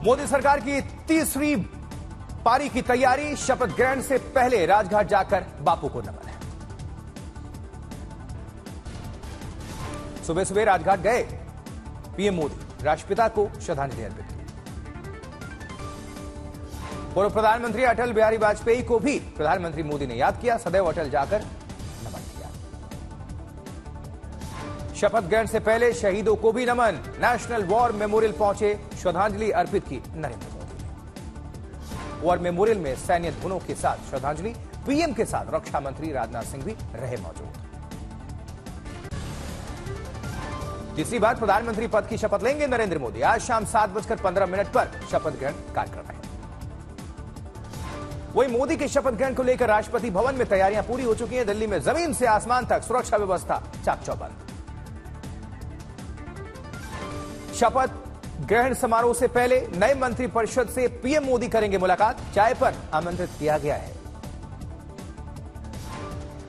मोदी सरकार की तीसरी पारी की तैयारी, शपथ ग्रहण से पहले राजघाट जाकर बापू को नमन है। सुबह सुबह राजघाट गए पीएम मोदी, राष्ट्रपिता को श्रद्धांजलि अर्पित की। पूर्व प्रधानमंत्री अटल बिहारी वाजपेयी को भी प्रधानमंत्री मोदी ने याद किया, सदैव अटल जाकर नमन किया। शपथ ग्रहण से पहले शहीदों को भी नमन, नेशनल वॉर मेमोरियल पहुंचे, श्रद्धांजलि अर्पित की नरेंद्र मोदी ने। वॉर मेमोरियल में सैन्य धुनों के साथ श्रद्धांजलि, पीएम के साथ रक्षा मंत्री राजनाथ सिंह भी रहे मौजूद। तीसरी बार प्रधानमंत्री पद की शपथ लेंगे नरेंद्र मोदी। आज शाम 7:15 पर शपथ ग्रहण कार्यक्रम है। वहीं मोदी के शपथ ग्रहण को लेकर राष्ट्रपति भवन में तैयारियां पूरी हो चुकी हैं। दिल्ली में जमीन से आसमान तक सुरक्षा व्यवस्था चाक चौबंद। शपथ ग्रहण समारोह से पहले नए मंत्रिपरिषद से पीएम मोदी करेंगे मुलाकात, चाय पर आमंत्रित किया गया है।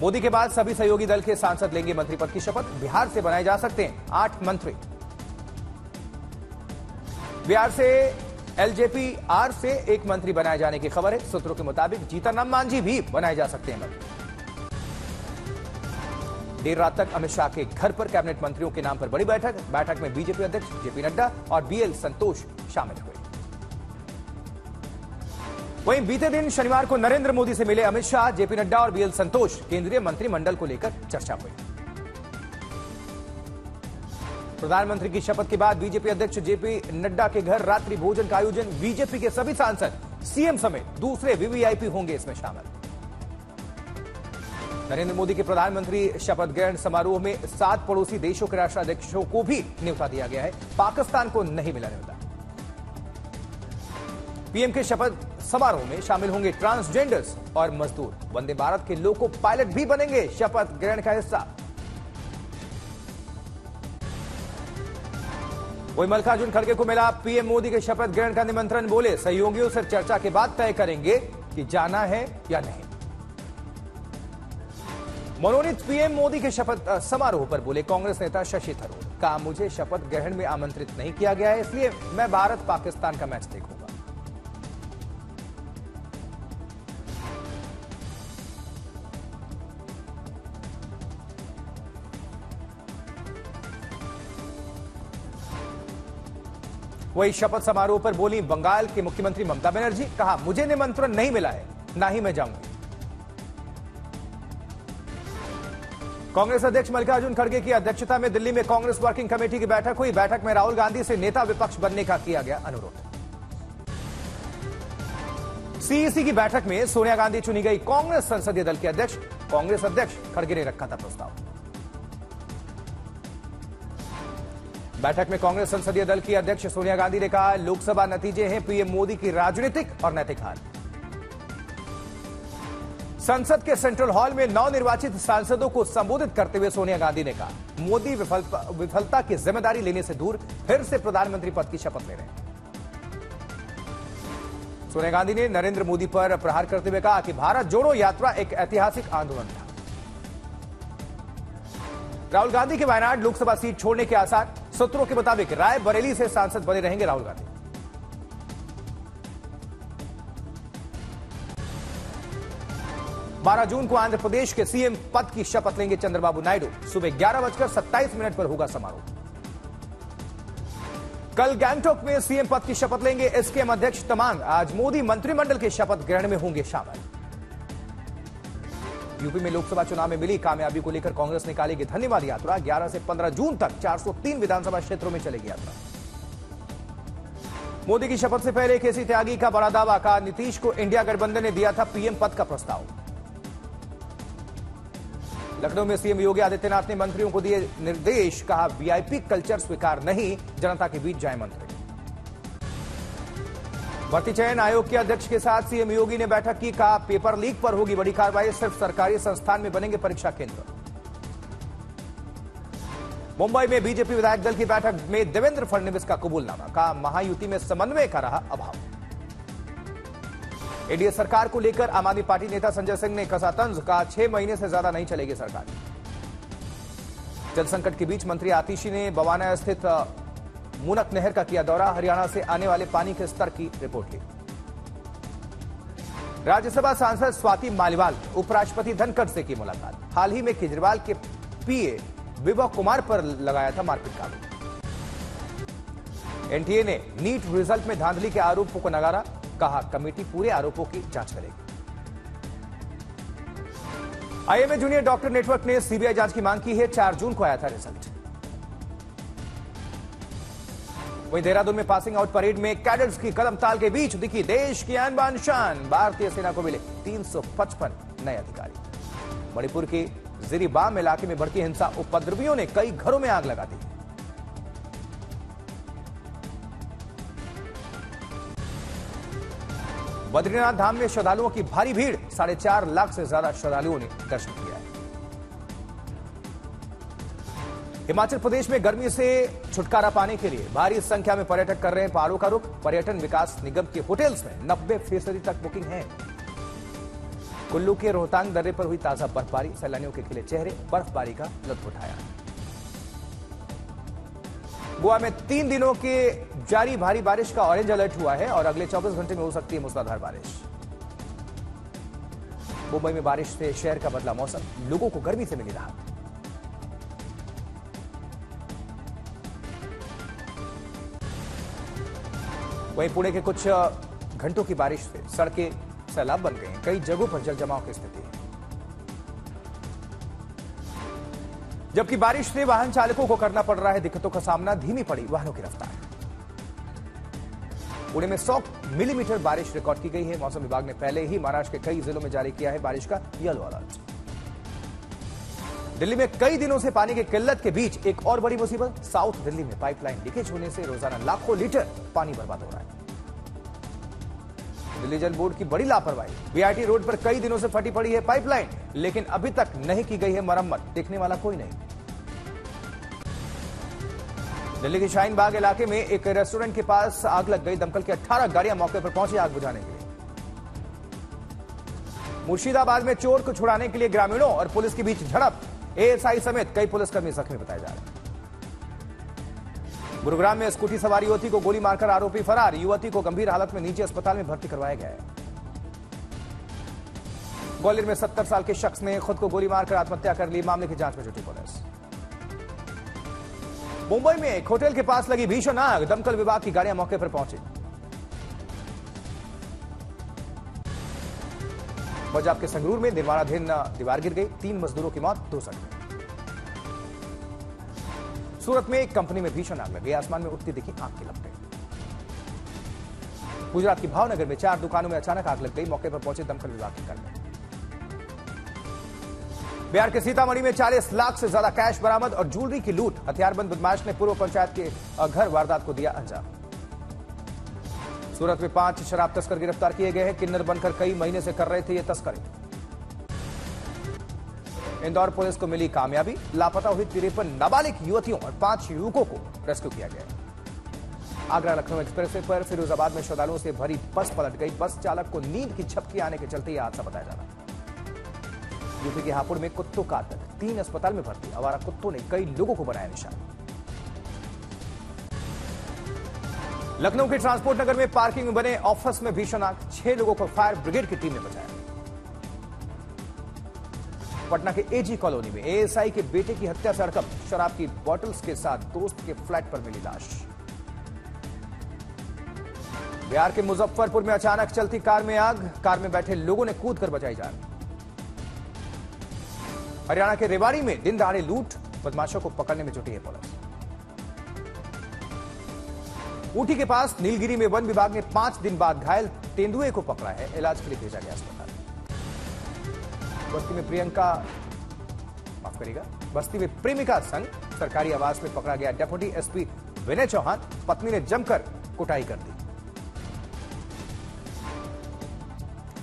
मोदी के बाद सभी सहयोगी दल के सांसद लेंगे मंत्रिपद की शपथ। बिहार से बनाए जा सकते हैं 8 मंत्री। बिहार से एलजेपी आर से 1 मंत्री बनाए जाने की खबर है। सूत्रों के मुताबिक जीतनराम मांझी भी बनाए जा सकते हैं मंत्री। देर रात तक अमित शाह के घर पर कैबिनेट मंत्रियों के नाम पर बड़ी बैठक में बीजेपी अध्यक्ष जेपी नड्डा और बीएल संतोष शामिल हुए। वहीं बीते दिन शनिवार को नरेंद्र मोदी से मिले अमित शाह, जेपी नड्डा और बीएल संतोष। केंद्रीय मंत्रिमंडल को लेकर चर्चा हुई। प्रधानमंत्री की शपथ के बाद बीजेपी अध्यक्ष जेपी नड्डा के घर रात्रि भोजन का आयोजन। बीजेपी के सभी सांसद, सीएम समेत दूसरे वीवीआईपी होंगे इसमें शामिल। नरेंद्र मोदी के प्रधानमंत्री शपथ ग्रहण समारोह में 7 पड़ोसी देशों के राष्ट्राध्यक्षों को भी न्योता दिया गया है। पाकिस्तान को नहीं मिला न्योता। पीएम के शपथ समारोह में शामिल होंगे ट्रांसजेंडर्स और मजदूर। वंदे भारत के लोको पायलट भी बनेंगे शपथ ग्रहण का हिस्सा। वहीं मल्लिकार्जुन खड़गे को मिला पीएम मोदी के शपथ ग्रहण का निमंत्रण। बोले सहयोगियों से चर्चा के बाद तय करेंगे कि जाना है या नहीं। मनोनीत पीएम मोदी के शपथ समारोह पर बोले कांग्रेस नेता शशि थरूर। कहा, मुझे शपथ ग्रहण में आमंत्रित नहीं किया गया है, इसलिए मैं भारत पाकिस्तान का मैच देखूंगा। वही शपथ समारोह पर बोली बंगाल के मुख्यमंत्री ममता बनर्जी। कहा, मुझे निमंत्रण नहीं मिला है, ना ही मैं जाऊंगी। कांग्रेस अध्यक्ष मल्लिकार्जुन खड़गे की अध्यक्षता में दिल्ली में कांग्रेस वर्किंग कमेटी की बैठक हुई। बैठक में राहुल गांधी से नेता विपक्ष बनने का किया गया अनुरोध। सीईसी की बैठक में सोनिया गांधी चुनी गई कांग्रेस संसदीय दल के अध्यक्ष। कांग्रेस अध्यक्ष खड़गे ने रखा था प्रस्ताव। बैठक में कांग्रेस संसदीय दल की अध्यक्ष सोनिया गांधी ने कहा, लोकसभा नतीजे हैं पीएम मोदी की राजनीतिक और नैतिक हार। संसद के सेंट्रल हॉल में नवनिर्वाचित सांसदों को संबोधित करते हुए सोनिया गांधी ने कहा, मोदी विफलता की जिम्मेदारी लेने से दूर फिर से प्रधानमंत्री पद की शपथ ले रहे हैं। सोनिया गांधी ने नरेंद्र मोदी पर प्रहार करते हुए कहा कि भारत जोड़ो यात्रा एक ऐतिहासिक आंदोलन था। राहुल गांधी के वायनाड लोकसभा सीट छोड़ने के आसार। सूत्रों के मुताबिक रायबरेली से सांसद बने रहेंगे राहुल गांधी। बारह जून को आंध्र प्रदेश के सीएम पद की शपथ लेंगे चंद्रबाबू नायडू। सुबह 11:27 पर होगा समारोह। कल गैंगटॉक में सीएम पद की शपथ लेंगे एसकेएम अध्यक्ष तमांग। आज मोदी मंत्रिमंडल के शपथ ग्रहण में होंगे शामिल। यूपी में लोकसभा चुनाव में मिली कामयाबी को लेकर कांग्रेस निकालेगी धन्यवाद यात्रा। 11 से 15 जून तक 403 विधानसभा क्षेत्रों में चलेगी यात्रा। मोदी की शपथ से पहले केसी त्यागी का बड़ा दावा। कहा, नीतीश को इंडिया गठबंधन ने दिया था पीएम पद का प्रस्ताव। लखनऊ में सीएम योगी आदित्यनाथ ने मंत्रियों को दिए निर्देश। कहा, वीआईपी कल्चर स्वीकार नहीं, जनता के बीच जाए मंत्री। भर्ती चयन आयोग के अध्यक्ष के साथ सीएम योगी ने बैठक की। कहा, पेपर लीक पर होगी बड़ी कार्रवाई, सिर्फ सरकारी संस्थान में बनेंगे परीक्षा केंद्र। मुंबई में बीजेपी विधायक दल की बैठक में देवेंद्र फडणवीस का कबूलनामा। कहा, महायुति में समन्वय का रहा अभाव। एनडीए सरकार को लेकर आम आदमी पार्टी नेता संजय सिंह ने कसा तंज। कहा, 6 महीने से ज्यादा नहीं चलेगी सरकार। जल संकट के बीच मंत्री आतिशी ने बवाना स्थित मुनक नहर का किया दौरा, हरियाणा से आने वाले पानी के स्तर की रिपोर्ट ली। राज्यसभा सांसद स्वाति मालीवाल उपराष्ट्रपति धनखड़ से की मुलाकात, हाल ही में केजरीवाल के पीए विभव कुमार पर लगाया था मारपीट का आरोप। एनटीए ने नीट रिजल्ट में धांधली के आरोपों को नकारा, कहा कमेटी पूरे आरोपों की जांच करेगी। आईएमए जूनियर डॉक्टर नेटवर्क ने सीबीआई जांच की मांग की है, 4 जून को आया था रिजल्ट। वहीं देहरादून में पासिंग आउट परेड में कैडेट्स की कदम ताल के बीच दिखी देश की आन बान शान, भारतीय सेना को मिले 355 नए अधिकारी। मणिपुर के जिरीबाम इलाके में भड़की हिंसा, उपद्रवियों ने कई घरों में आग लगा दी। बद्रीनाथ धाम में श्रद्धालुओं की भारी भीड़, 4.5 लाख से ज्यादा श्रद्धालुओं ने दर्शन किया है। हिमाचल प्रदेश में गर्मी से छुटकारा पाने के लिए भारी संख्या में पर्यटक कर रहे हैं पहाड़ों का रुख। पर्यटन विकास निगम के होटल्स में 90% तक बुकिंग है। कुल्लू के रोहतांग दर्रे पर हुई ताजा बर्फबारी, सैलानियों के खिले चेहरे, बर्फबारी का लुत्फ उठाया। गोवा में 3 दिनों के जारी भारी बारिश का ऑरेंज अलर्ट हुआ है और अगले 24 घंटे में हो सकती है मूसलाधार बारिश। मुंबई में बारिश से शहर का बदला मौसम, लोगों को गर्मी से मिली राहत। वहीं पुणे के कुछ घंटों की बारिश से सड़कें सैलाब बन गई, कई जगहों पर जल जमाव की स्थिति है। जबकि बारिश से वाहन चालकों को करना पड़ रहा है दिक्कतों का सामना, धीमी पड़ी वाहनों की रफ्तार। पुणे में 100 मिलीमीटर बारिश रिकॉर्ड की गई है। मौसम विभाग ने पहले ही महाराष्ट्र के कई जिलों में जारी किया है बारिश का येलो अलर्ट। दिल्ली में कई दिनों से पानी की किल्लत के बीच एक और बड़ी मुसीबत, साउथ दिल्ली में पाइपलाइन लीकेज होने से रोजाना लाखों लीटर पानी बर्बाद हो रहा है। दिल्ली जल बोर्ड की बड़ी लापरवाही, बीआरटी रोड पर कई दिनों से फटी पड़ी है पाइपलाइन, लेकिन अभी तक नहीं की गई है मरम्मत, देखने वाला कोई नहीं। दिल्ली के शाहीन बाग इलाके में एक रेस्टोरेंट के पास आग लग गई, दमकल की 18 गाड़ियां मौके पर पहुंची आग बुझाने के लिए। मुर्शिदाबाद में चोर को छुड़ाने के लिए ग्रामीणों और पुलिस के बीच झड़प, एएसआई समेत कई पुलिसकर्मी जख्मी बताए जा रहे हैं। गुरुग्राम में स्कूटी सवार युवती को गोली मारकर आरोपी फरार, युवती को गंभीर हालत में निजी अस्पताल में भर्ती करवाया गया है। ग्वालियर में 70 साल के शख्स ने खुद को गोली मारकर आत्महत्या कर ली, मामले की जांच में जुटी पुलिस। मुंबई में एक होटल के पास लगी भीषण आग, दमकल विभाग की गाड़ियां मौके पर पहुंची। पंजाब के संगरूर में निर्माणाधीन दीवार गिर गई, 3 मजदूरों की मौत, 2 जख्मी। सूरत में एक कंपनी में भीषण आग लगी, आसमान में उठती दिखी आग की लपटें। गुजरात की भावनगर में 4 दुकानों में अचानक आग लग गई, मौके पर पहुंचे दमकल विभाग के कर्मी। बिहार के सीतामढ़ी में 40 लाख से ज्यादा कैश बरामद और ज्वेलरी की लूट, हथियारबंद बदमाश ने पूर्व पंचायत के घर वारदात को दिया अंजाम। सूरत में 5 शराब तस्कर गिरफ्तार किए गए हैं, किन्नर बनकर कई महीने से कर रहे थे ये तस्करी। इंदौर पुलिस को मिली कामयाबी, लापता हुई 53 नाबालिग युवतियों और 5 युवकों को रेस्क्यू किया गया। आगरा लखनऊ एक्सप्रेसवे पर फिरोजाबाद में श्रद्धालुओं से भरी बस पलट गई, बस चालक को नींद की झपकी आने के चलते यह हादसा बताया जा रहा है। यूपी के हापुड़ में कुत्तों का आतंक, 3 अस्पताल में भर्ती, आवारा कुत्तों ने कई लोगों को बनाया निशाना। लखनऊ के ट्रांसपोर्ट नगर में पार्किंग में बने ऑफिस में भीषण आग, 6 लोगों को फायर ब्रिगेड की टीम ने बचाया। पटना के एजी कॉलोनी में एएसआई के बेटे की हत्या से हड़कंप, शराब की बोतल्स के साथ दोस्त के फ्लैट पर मिली लाश। बिहार के मुजफ्फरपुर में अचानक चलती कार में आग, कार में बैठे लोगों ने कूदकर बचाई जान। हरियाणा के रेवाड़ी में दिन दहाड़े लूट, बदमाशों को पकड़ने में जुटी है पुलिस। ऊटी के पास नीलगिरी में वन विभाग ने 5 दिन बाद घायल तेंदुए को पकड़ा है, इलाज के लिए भेजा गया अस्पताल। बस्ती में प्रेमिका संग सरकारी आवास में पकड़ा गया डेप्यूटी एसपी विनय चौहान, पत्नी ने जमकर कुटाई कर दी।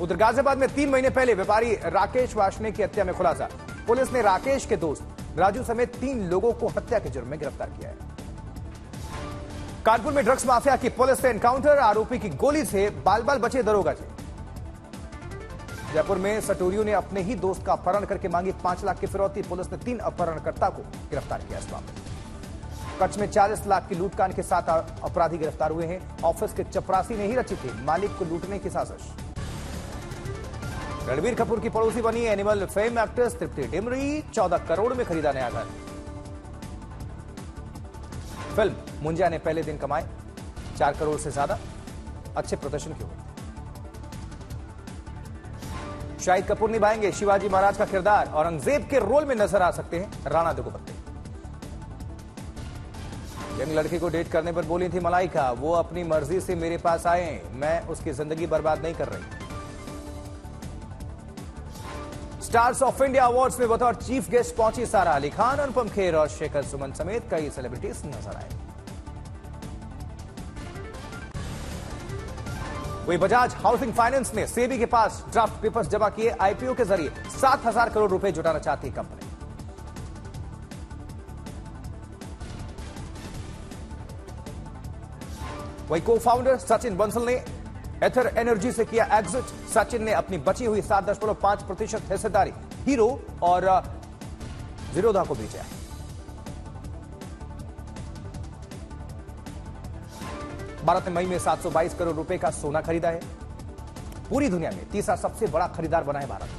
उधर गाजियाबाद में 3 महीने पहले व्यापारी राकेश वार्ष्णेय की हत्या में खुलासा, पुलिस ने राकेश के दोस्त राजू समेत 3 लोगों को हत्या के जुर्म में गिरफ्तार किया है। कानपुर में ड्रग्स माफिया की पुलिस से एनकाउंटर, आरोपी की गोली से बाल बाल बचे दरोगा जी। जयपुर में सटोरियों ने अपने ही दोस्त का अपहरण करके मांगी 5 लाख की फिरौती, पुलिस ने 3 अपहरणकर्ता को गिरफ्तार किया इस मामले में। कच्छ में 40 लाख की लूटकांड के 7 अपराधी गिरफ्तार हुए हैं। ऑफिस के चपरासी ने ही रची थी मालिक को लूटने की साजिश। रणबीर कपूर की पड़ोसी बनी एनिमल फेम एक्ट्रेस तृप्ति डिमरी, 14 करोड़ में खरीदा नया घर। फिल्म मुंजिया ने पहले दिन कमाए 4 करोड़ से ज्यादा, अच्छे प्रदर्शन के हुए। शाहिद कपूर निभाएंगे शिवाजी महाराज का किरदार, औरंगजेब के रोल में नजर आ सकते हैं राणा दुग्गुवती। यंग लड़की को डेट करने पर बोली थी मलाइका, वो अपनी मर्जी से मेरे पास आए, मैं उसकी जिंदगी बर्बाद नहीं कर रही। स्टार्स ऑफ इंडिया अवार्ड्स में बतौर चीफ गेस्ट पहुंची सारा अली खान, अनुपम खेर और शेखर सुमन समेत कई सेलिब्रिटीज नजर आए। वही बजाज हाउसिंग फाइनेंस ने सेबी के पास ड्राफ्ट पेपर्स जमा किए, आईपीओ के जरिए 7,000 करोड़ रुपए जुटाना चाहती कंपनी। वही को फाउंडर सचिन बंसल ने एथर एनर्जी से किया एग्जिट। सचिन ने अपनी बची हुई 7.5% हिस्सेदारी हीरो और जीरोधा को बेचा है। भारत ने मई में 722 करोड़ रुपए का सोना खरीदा है। पूरी दुनिया में तीसरा सबसे बड़ा खरीदार बना है भारत।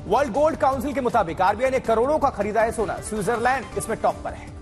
वर्ल्ड गोल्ड काउंसिल के मुताबिक आरबीआई ने करोड़ों का खरीदा है सोना। स्विट्जरलैंड इसमें टॉप पर है।